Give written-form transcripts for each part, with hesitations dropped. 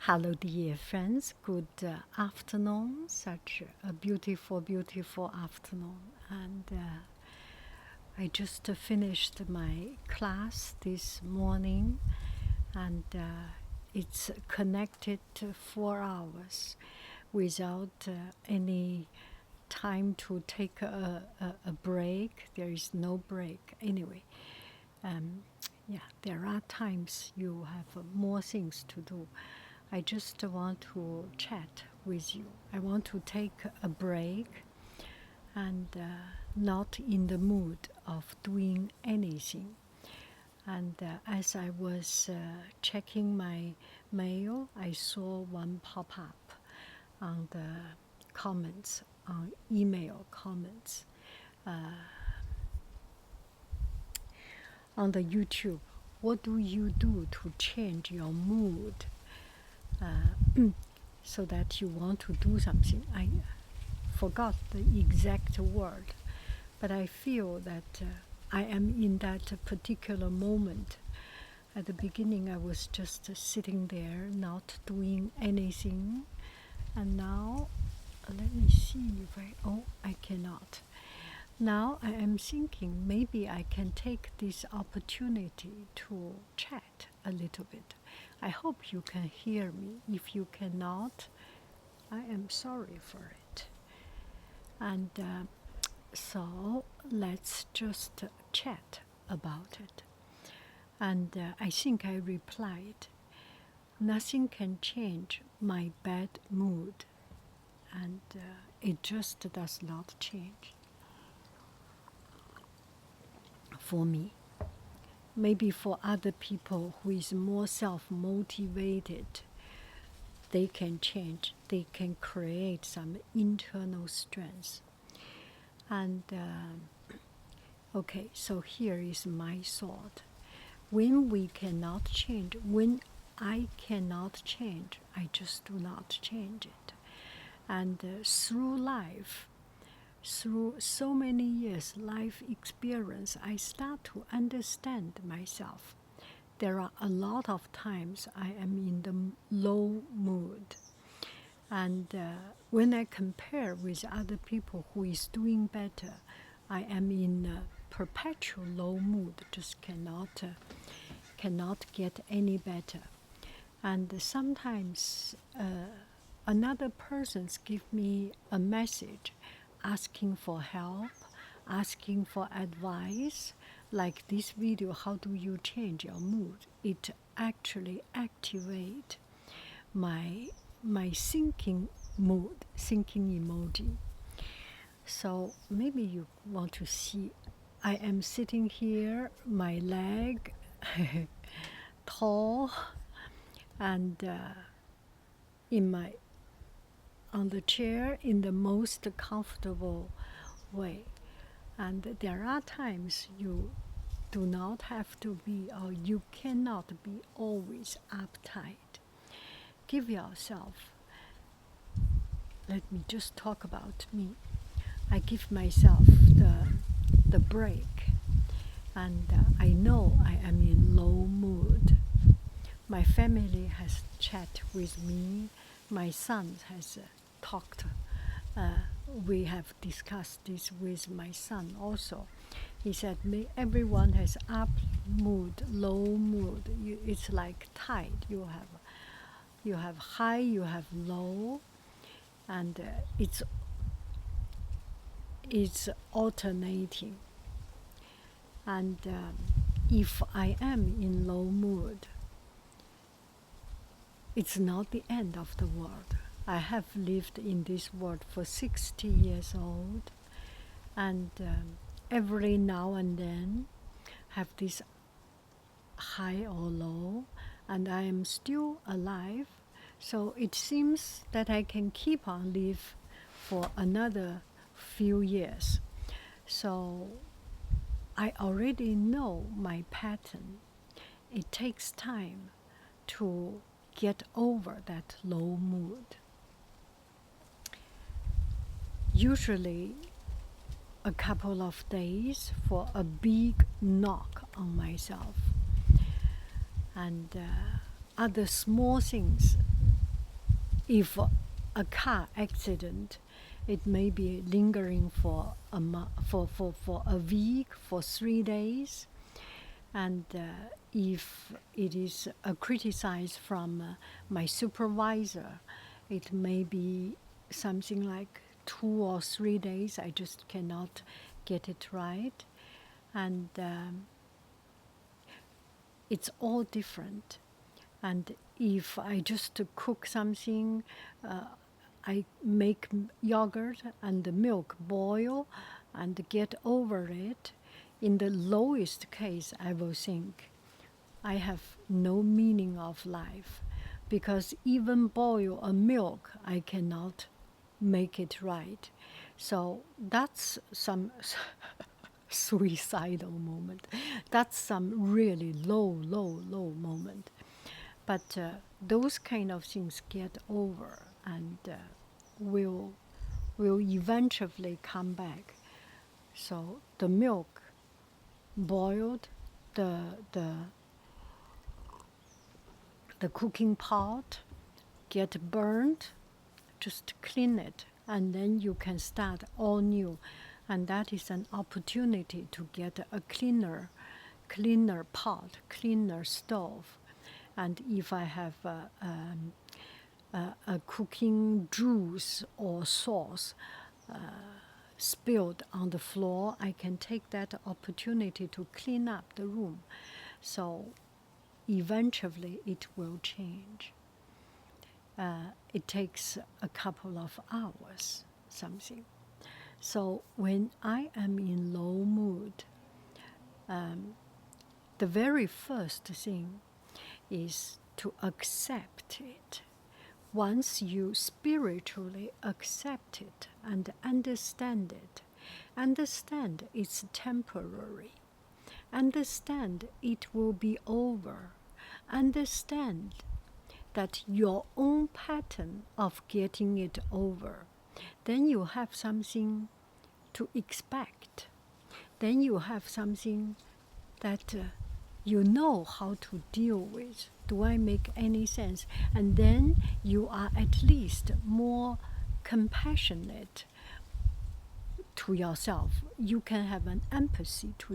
Hello, dear friends. Good afternoon. Such a beautiful, beautiful afternoon. And I just finished my class this morning, and it's connected to 4 hours without any time to take a break. There is no break. Anyway, yeah, there are times you have more things to do. I just want to chat with you. I want to take a break and not in the mood of doing anything. And as I was checking my mail, I saw one pop up on the comments, on email comments, on the YouTube. What do you do to change your mood? So that you want to do something. I forgot the exact word, but I feel that I am in that particular moment. At the beginning, I was just sitting there, not doing anything, and now, let me see if I cannot. Now I am thinking maybe I can take this opportunity to chat a little bit. I hope you can hear me. If you cannot, I am sorry for it. And so let's just chat about it. And I think I replied, nothing can change my bad mood. And it just does not change for me. Maybe for other people who is more self-motivated, they can change, they can create some internal strength. And okay, so here is my thought. When we cannot change, when I cannot change, I just do not change it. And through life, through so many years life experience, I start to understand myself. There are a lot of times I am in the low mood. And when I compare with other people who is doing better, I am in a perpetual low mood, just cannot get any better. And sometimes another person give me a message asking for help, asking for advice, like this video, how do you change your mood? It actually activates my thinking mood, thinking emoji. So maybe you want to see, I am sitting here, my leg tall, and on the chair in the most comfortable way. And there are times you do not have to be, or you cannot be always uptight. Give yourself, let me just talk about me. I give myself the break, and I know I am in low mood. My family has chat with me. My son has talked. We have discussed this with my son also. He said, everyone has up mood, low mood. It's like tide. You have high, you have low, and it's alternating. And if I am in low mood, it's not the end of the world. I have lived in this world for 60 years old, and every now and then have this high or low, and I am still alive. So it seems that I can keep on live for another few years. So I already know my pattern. It takes time to get over that low mood. Usually a couple of days for a big knock on myself. And other small things if a car accident, it may be lingering for a week, for 3 days. And if it is criticized from my supervisor, it may be something like 2 or 3 days. I just cannot get it right. And it's all different. And if I just cook something, I make yogurt and the milk boil and get over it, in the lowest case, I will think I have no meaning of life, because even boil a milk, I cannot make it right. So that's some suicidal moment. That's some really low moment. But those kind of things get over and will eventually come back. So the milk boiled, the cooking pot get burned, just clean it, and then you can start all new. And that is an opportunity to get a cleaner pot, cleaner stove. And if I have a cooking juice or sauce spilled on the floor, I can take that opportunity to clean up the room. So eventually it will change. It takes a couple of hours, something. So when I am in low mood, the very first thing is to accept it. Once you spiritually accept it and understand it's temporary. Understand it will be over. Understand that your own pattern of getting it over. Then you have something to expect. Then you have something that you know how to deal with. Do I make any sense? And then you are at least more compassionate to yourself. You can have an empathy to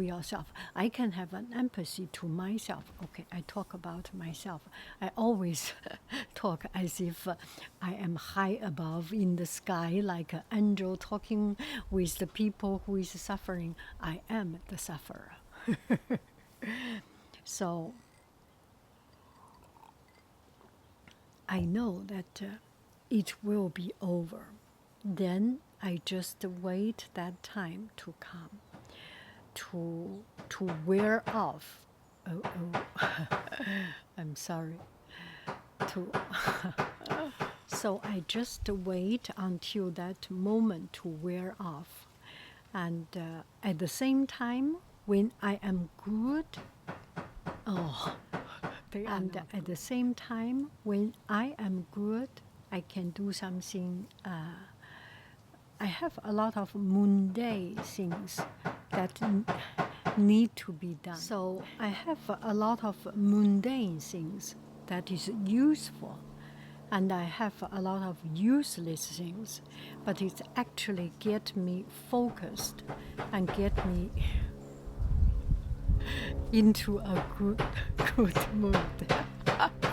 yourself. I can have an empathy to myself. Okay, I talk about myself. I always talk as if I am high above in the sky, like an angel talking with the people who is suffering. I am the sufferer. So I know that it will be over. Then I just wait that time to come, to wear off. I'm sorry. So I just wait until that moment to wear off. And at the same time, when I am good, and at the same time, when I am good, I can do something. I have a lot of mundane things that need to be done. So I have a lot of mundane things that is useful, and I have a lot of useless things, but it actually get me focused and get me into a good mood.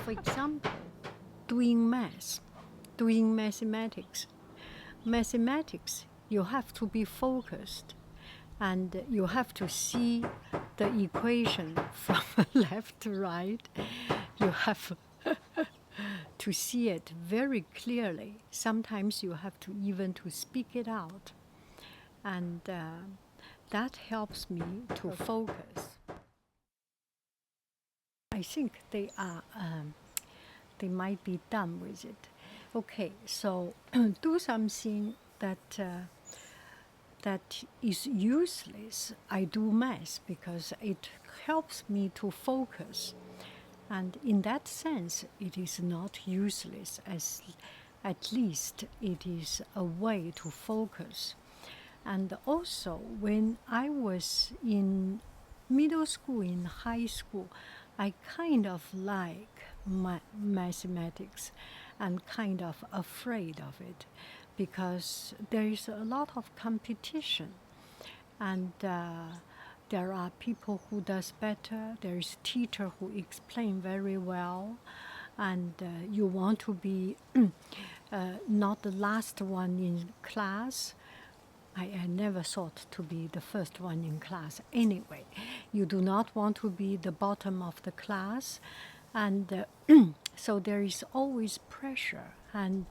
For example, doing math, doing mathematics. Mathematics, you have to be focused, and you have to see the equation from left to right. You have to see it very clearly. Sometimes you have to even to speak it out, and that helps me to focus. I think they are. They might be done with it. Okay, so do something that is useless. I do math because it helps me to focus, and in that sense, it is not useless. As at least it is a way to focus. And also, when I was in middle school, in high school, I kind of like mathematics, and kind of afraid of it, because there is a lot of competition, and there are people who does better. There is teacher who explain very well, and you want to be not the last one in class. I never thought to be the first one in class anyway. You do not want to be the bottom of the class, and so there is always pressure, and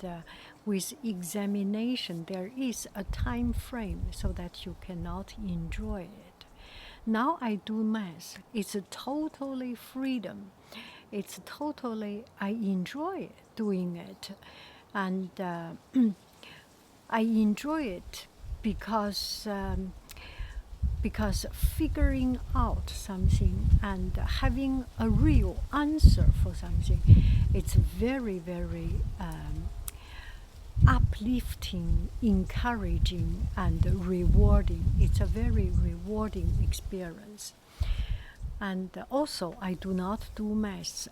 with examination there is a time frame so that you cannot enjoy it. Now I do math. It's a totally freedom. It's totally, I enjoy doing it, and I enjoy it because figuring out something and having a real answer for something, it's very, very uplifting, encouraging, and rewarding. It's a very rewarding experience. And also, I do not do math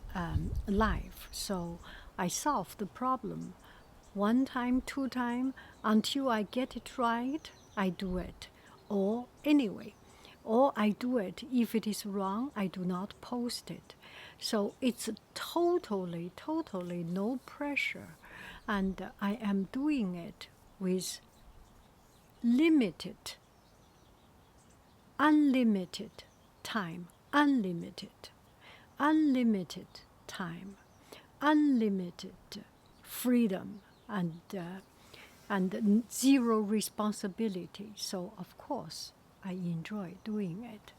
live, so I solve the problem one time, two time, until I get it right, I do it. Or anyway, or I do it. If it is wrong, I do not post it. So it's totally, totally no pressure. And I am doing it with limited, unlimited time, unlimited time, unlimited freedom, and zero responsibility. So of course I enjoy doing it.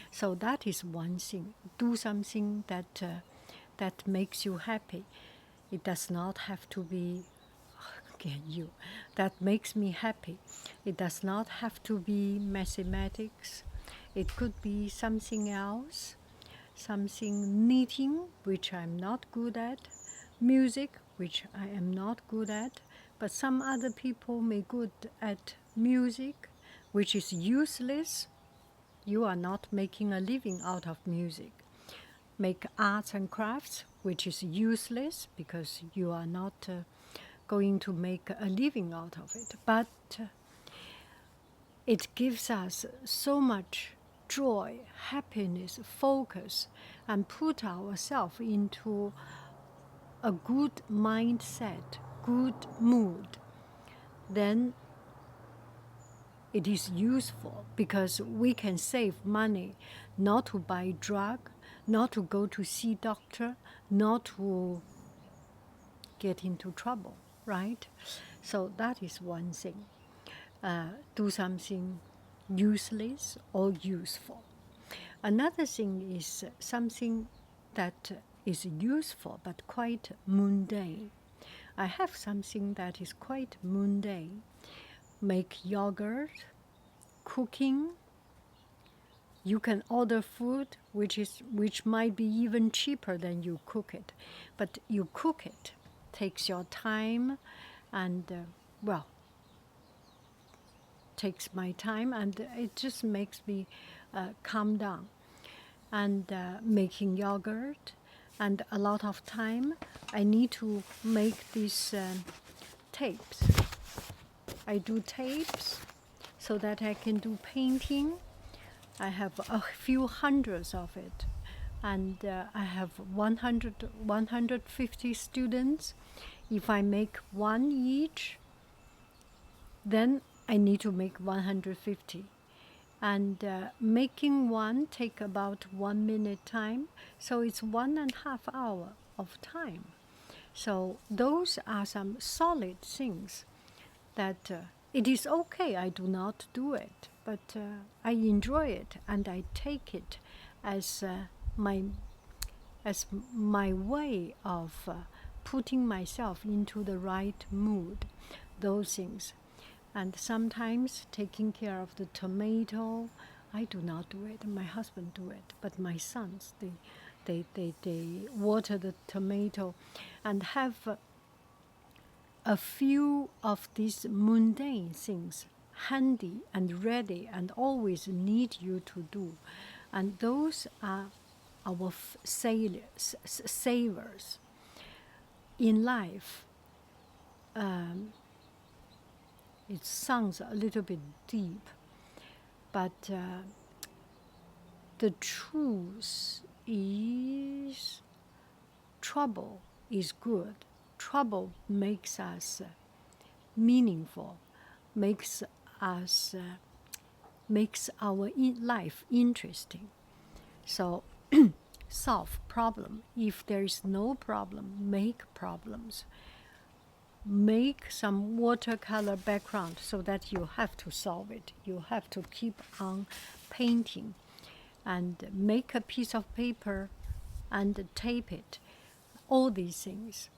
So that is one thing. Do something that makes you happy. It does not have to be again you. That makes me happy. It does not have to be mathematics. It could be something else, something knitting, which I'm not good at, music, which I am not good at, but some other people may good at music, which is useless. You are not making a living out of music. Make arts and crafts, which is useless because you are not going to make a living out of it. But it gives us so much joy, happiness, focus, and put ourselves into a good mindset, good mood. Then it is useful because we can save money not to buy drug, not to go to see doctor, not to get into trouble, right? So that is one thing. Do something useless or useful. Another thing is something that is useful but quite mundane. I have something that is quite mundane. Make yogurt, cooking. You can order food which might be even cheaper than you cook it, but you cook it. Takes your time, and takes my time, and it just makes me calm down. And making yogurt, and a lot of time I need to make these tapes. I do tapes so that I can do painting. I have a few hundreds of it, and I have 150 students. If I make one each, then I need to make 150. And making one take about 1 minute time, so it's 1.5 hours of time. So those are some solid things that it is okay I do not do it, but I enjoy it, and I take it as my way of putting myself into the right mood, those things. And sometimes taking care of the tomato, I do not do it. My husband do it, but my sons, they water the tomato, and have a few of these mundane things handy and ready and always need you to do, and those are our savers. in life, it sounds a little bit deep, but the truth is trouble is good. Trouble makes us meaningful, makes us makes our life interesting. So solve problem. If there is no problem, make problems. Make some watercolor background so that you have to solve it. You have to keep on painting, and make a piece of paper and tape it. All these things.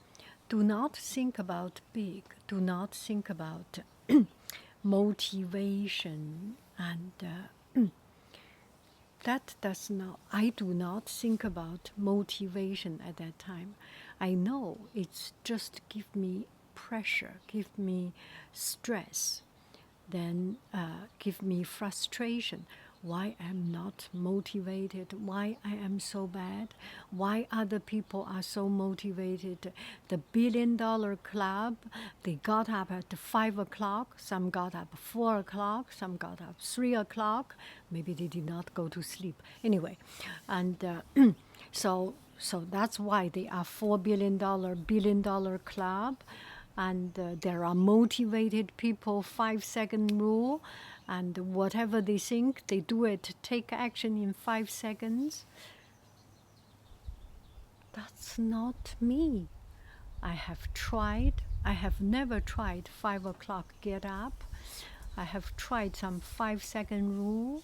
Do not think about big. Do not think about motivation, and that does not. I do not think about motivation at that time. I know it's just give me pressure, give me stress, then give me frustration. Why I'm not motivated, why I am so bad, why other people are so motivated. The $1 billion club, they got up at 5 o'clock, some got up 4 o'clock, some got up 3 o'clock, maybe they did not go to sleep. Anyway, and so that's why they are $4 billion club, and there are motivated people, 5-second rule, and whatever they think, they do it, take action in 5 seconds. That's not me. I have tried. I have never tried 5 o'clock get up. I have tried some 5-second rule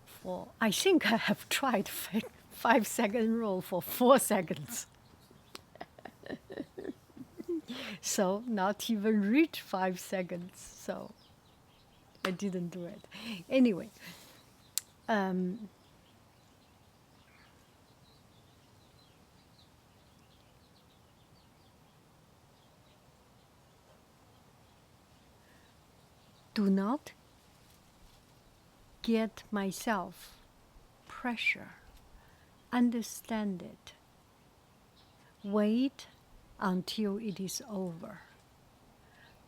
for, I think I have tried 5-second rule for 4 seconds. So not even reach 5 seconds. So I didn't do it. Anyway, do not get myself pressure. Understand it. Wait until it is over.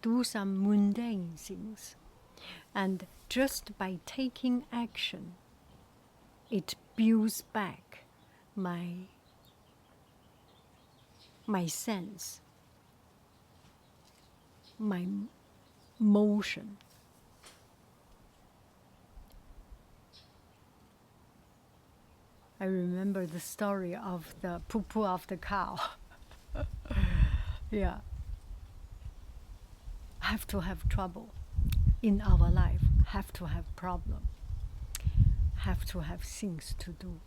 Do some mundane things. And just by taking action, it builds back my sense, my motion. I remember the story of the poo-poo of the cow. Yeah. Have to have trouble in our life, have to have problem, have to have things to do.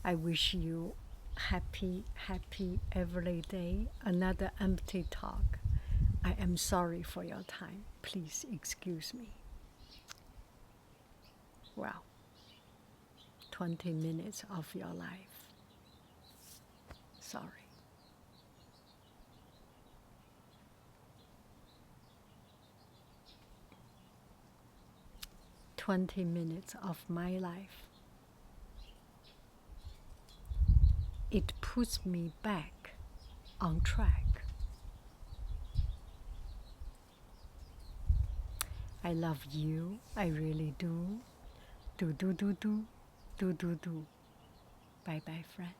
I wish you happy every day. Another empty talk. I am sorry for your time. Please excuse me. Well, 20 minutes of your life. Sorry. "20 minutes of my life." It puts me back on track. I love you. I really do. Do. Bye bye, friend.